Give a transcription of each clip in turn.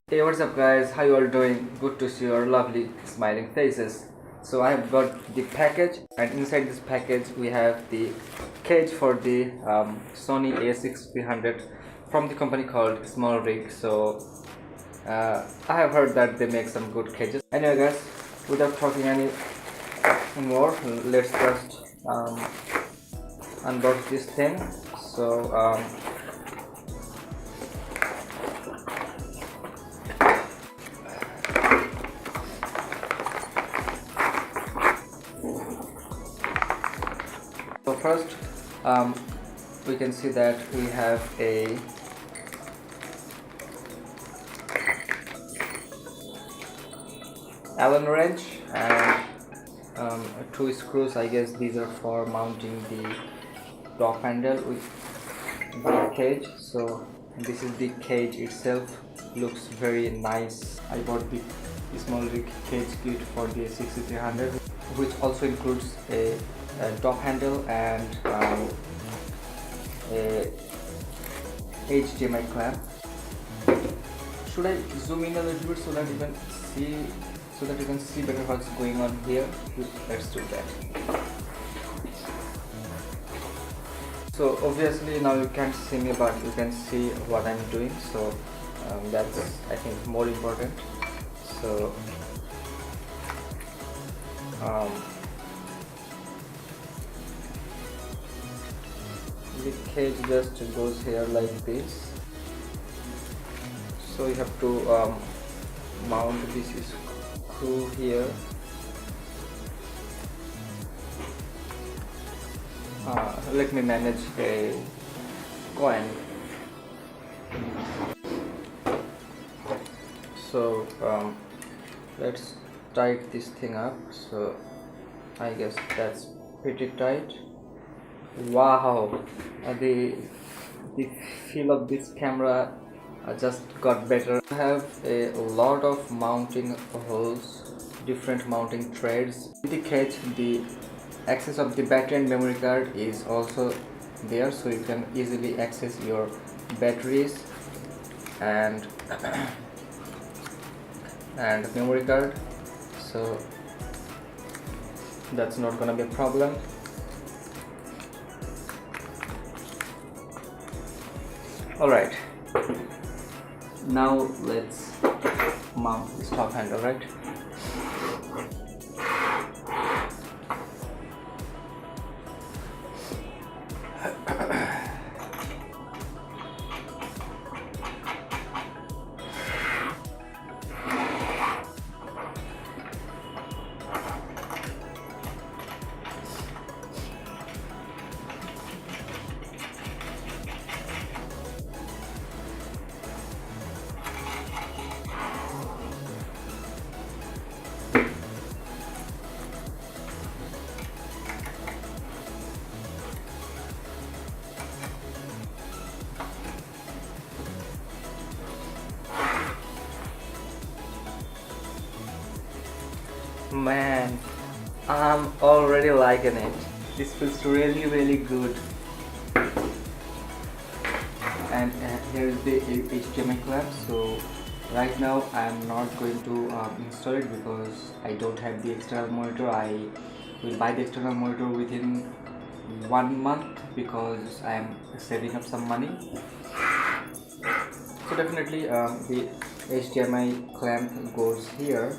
Hey, what's up guys, how you all doing? Good to see your lovely smiling faces. So I have got the package, and inside this package we have the cage for the Sony a6300 from the company called SmallRig. So I have heard that they make some good cages. Anyway guys, without talking any more, let's just unbox this thing. So first, we can see that we have a Allen wrench and two screws. I guess these are for mounting the top handle with the cage. So this is the cage itself. Looks very nice. I bought the SmallRig cage kit for the 6300, which also includes a top handle and a HDMI clamp. Should I zoom in a little bit so that you can see better what's going on here? Let's do that. So obviously now you can't see me, but you can see what I'm doing. So that's, I think, more important. So the cage just goes here like this. So you have to mount this screw here. Let me manage a coin. So let's tighten this thing up. So I guess that's pretty tight. Wow, the feel of this camera just got better. I have a lot of mounting holes, different mounting threads. In the cage, the access of the battery and memory card is also there, so you can easily access your batteries and and memory card. So that's not gonna be a problem. Alright, now let's mount this top handle, right? Man, I'm already liking it. This feels really good. And here is the HDMI clamp. So right now I'm not going to install it because I don't have the external monitor. I will buy the external monitor within 1 month because I am saving up some money. So definitely the HDMI clamp goes here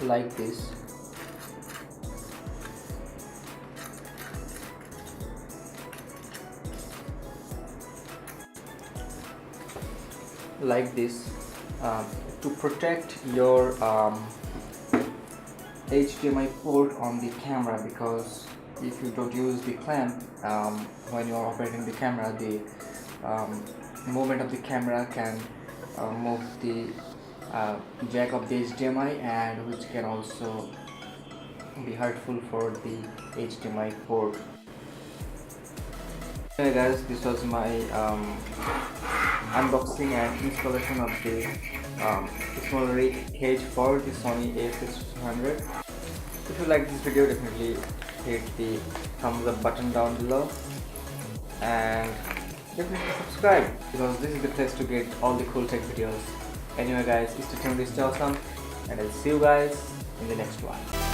like this. Like this, to protect your HDMI port on the camera, because if you don't use the clamp when you are operating the camera, the movement of the camera can move the jack of the HDMI, and which can also be hurtful for the HDMI port. Hey guys, this was my unboxing and installation of the SmallRig cage for the Sony a6300. If you like this video, definitely hit the thumbs up button down below, and definitely subscribe, because this is the place to get all the cool tech videos. Anyway guys, stay tuned, stay awesome, and I'll see you guys in the next one.